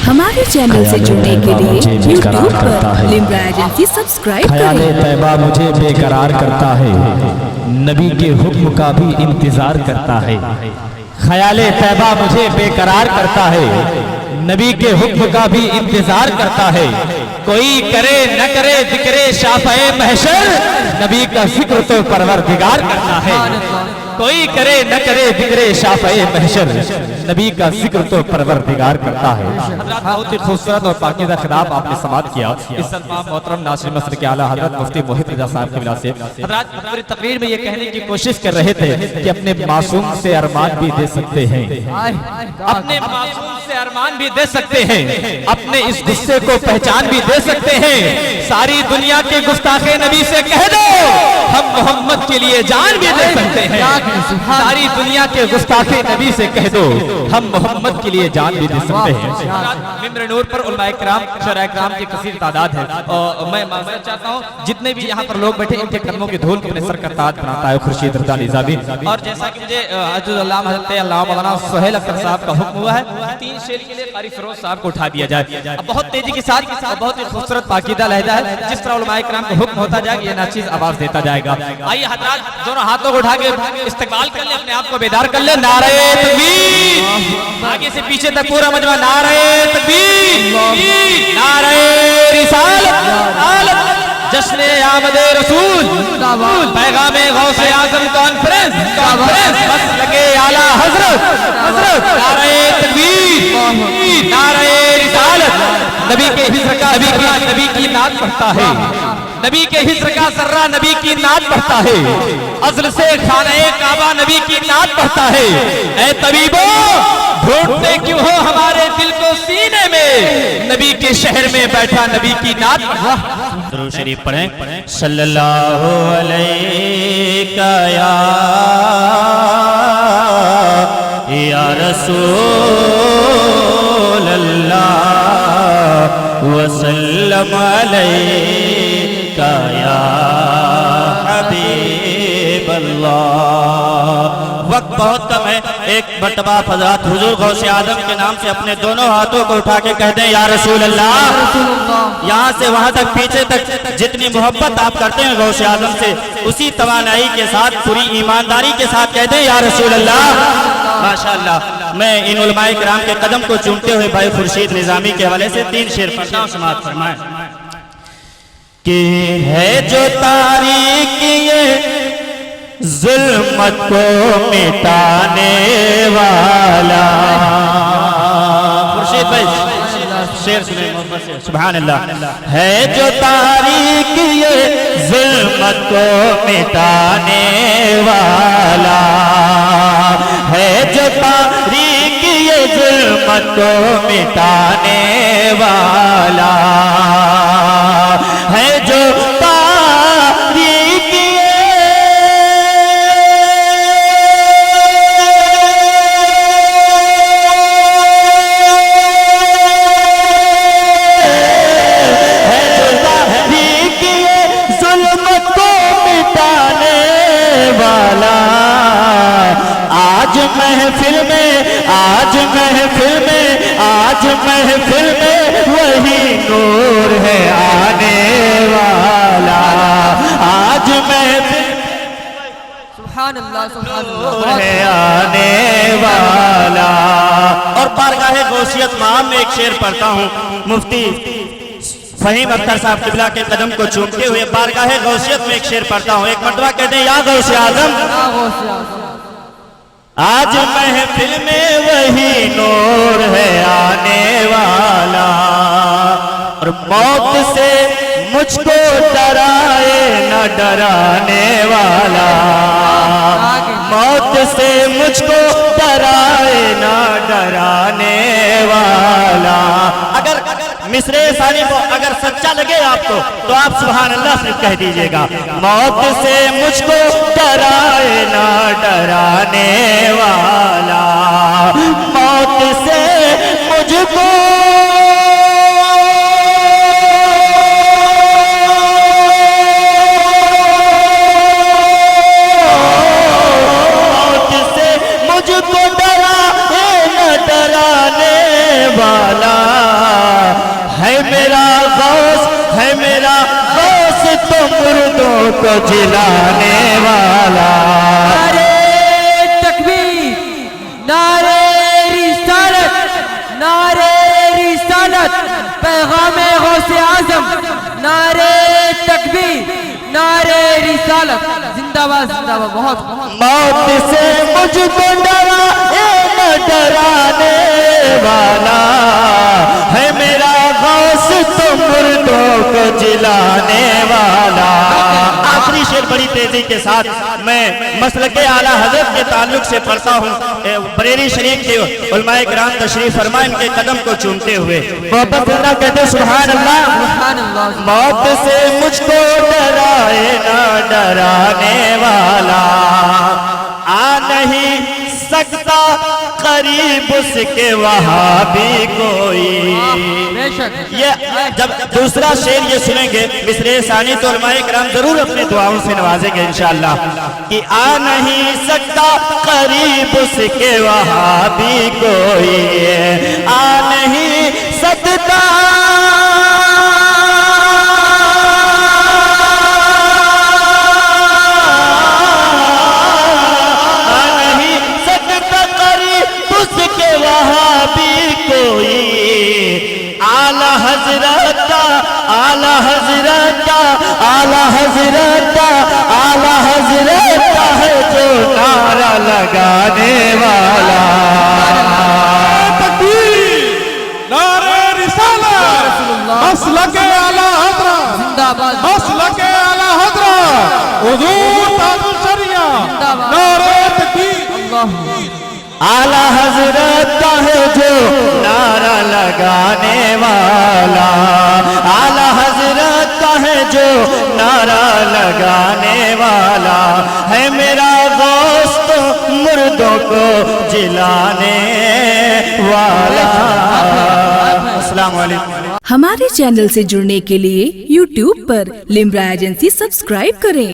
हमारे चैनल से जुड़ने के लिए यूट्यूब पर लिम्रा एजेंसी सब्सक्राइब ख्याल करें। तैबा मुझे बेकरार करता है, नबी के हुक्म का भी इंतजार करता है। ख्याल तैबा मुझे बेकरार करता है, नबी के हुक्म का भी इंतजार करता है। कोई करे न करे जिक्रे शाफ़ए महशर, नबी का जिक्र तो परवरदिगार करता है। कोई करे न करे जिक्रे शाफ़ए महशर, नबी का जिक्र तो परवरदिगार करता है। बहुत ही खूबसूरत और पाकीज़ा खिताब आपने समाप्त किया। इस मोहतरम नासिर मस्र के आला हज़रत मुफ्ती मोहित रज़ा साहब की वजह से हज़रत पूरी तकरीर में ये कहने की कोशिश कर रहे थे कि अपने मासूम से अरमान भी दे सकते हैं, अपने मासूम से अरमान भी दे सकते हैं, अपने इस गुस्से को पहचान भी दे सकते हैं। सारी दुनिया के गुस्ताखे नबी से कह दो हम मोहम्मद के लिए जान भी दे सकते हैं। सारी दुनिया के गुस्ताखे नबी से कह दो हम मोहम्मद के लिए जान भी दे सकते हैं। मिंबर नूर पर उलमाए किराम, शुहराए किराम की कसीर तादाद है और मैं माफ़रत चाहता हूँ जितने भी यहाँ पर लोग बैठे इनके कदमों की धूल को अपने सर का ताज बनाता है खुर्शीद रज़ा निज़ामी। और जैसा कि मुझे मौलाना सुहेल अख्तर साहब का हुक्म हुआ है, 3 शेर के लिए क़ारी फिरोज साहब को उठा दिया जाए। अब बहुत तेजी के साथ बहुत ही खूबसूरत पाकीदा लहजा है, जिस तरह उलमाए किराम का हुक्म होता जाएगा ये नाचीज़ आवाज़ देता जाएगा। आइए हज़रात दोनों हाथों को उठा के इस्तकबाल कर ले, अपने आप को बेदार कर ले। नारे तकबीर, आगे से पीछे तक पूरा मजमा नारे तकबीर, नारे रिसालत, जश्न आमद रसूल, पैगाम गौसे आज़म कॉन्फ्रेंस, बस लगे आला हज़रत, नारे तकबीर, नारे रिसालत। नबी के हिस्र का नबी की नात पढ़ता है, नबी के हिस्र का सर्रा नबी की नात पढ़ता है, अज़ल से खाने काबा नबी की नात पढ़ता है। ऐ तबीबो ढूंढते क्यों हो हमारे दिल को सीने में, नबी के शहर में बैठा नबी की नात। दुरूद शरीफ पढ़ें। सल्लल्लाहु अलैहि या रसूल अल्लाह वसल्लम अलैका या हबीब अल्लाह। वक्त बहुत कम है, एक मर्तबा हज़रत हुजूर गौसे आज़म के नाम से अपने दोनों हाथों को उठा के कह दें या रसूल अल्लाह। यहाँ से वहाँ तक पीछे तक जितनी मोहब्बत आप करते हैं गौसे आज़म से, उसी तवानाई के साथ पूरी ईमानदारी के साथ कह दें या रसूल अल्लाह। माशाअल्लाह, मैं इन उलमाए किराम के कदम को चूमते हुए भाई खुर्शीद निज़ामी के हवाले से 3 शेर पढ़ता हूं, समाअत फरमाएं। कि है जो तारीक ये ज़ुल्मत को मिटाने वाला। खुर्शीद भाई शेर सुने मोहब्बत से, सुभान अल्लाह। है जो तारीक ये ज़ुल्मत को मिटाने वाला, है जो तारीक ये ज़ुल्मत को मिटाने वाला, है जो तारीक महफिल में वही नूर है आने वाला। आज महफिल सुभान अल्लाह है आने वाला। और बारगाह गौसियत माम में एक शेर पढ़ता हूँ, मुफ्ती फहीम अख्तर साहब क़िबला के कदम को चूमते हुए बारगाह गौसियत में एक शेर पढ़ता हूँ। एक मर्तबा कहते हैं या गौसे आज़म। आज महफिल में वही नूर है आने वाला, और मौत से मुझको डराए न डराने वाला, मौत से मुझको डराए न डराने वाला। अगर मिसरे सानी को अगर सच्चा लगे आपको तो आप सुभान अल्लाह सिर्फ कह दीजिएगा। मौत से मुझको डराए ना डराने वाला, मौत से मुझको डराने वाला। तो मुर्दों को जिलाने वाला। नारे तकबीर, नारे रिसालत, नारे रिसालत, पैगामे गौसे आजम, नारे तकबीर, नारे रिसालत, जिंदाबाद जिंदाबाद। बहुत मौत से मुझको डराए न डराने वाला है मेरा गौस तो मुर्दों को जिलाने वाला। आखिरी शेर बड़ी तेजी के साथ मैं मसलके आला हजरत के ताल्लुक से पढ़ता हूँ। बरेली शरीफ के उलमाए किराम तशरीफ फरमा इनके कदम को चूमते हुए मोहब्बत करना कहते सुभान अल्लाह। सुभान अल्लाह। मौत से मुझको डराए ना डराने वाला, आ नहीं सकता करीब उसके वहाँ भी कोई। बेशक ये जब दूसरा शेर ये सुनेंगे मिसरे सानी तो उलमाए किराम जरूर अपने दुआओं से नवाजेंगे इंशाअल्लाह कि आ नहीं सकता करीब उसके वहाँ भी कोई, आ नहीं सकता आला हजरत आला हजरत आला हजरत आला हजरत है जो नारा लगाने वाला। नारे रिसालत, मसलके आला हज़रत, जिंदाबाद। मसलके आला हज़रत, हुजूर ताजुल शरिया, नारे तकबीर। आला हजरत का है जो नारा लगाने वाला, आला हजरत का है जो नारा लगाने वाला है मेरा गौस तो मुर्दों को जिलाने वाला। अस्सलाम वालेकुम। हमारे चैनल से जुड़ने के लिए YouTube पर लिम्रा एजेंसी सब्सक्राइब करें।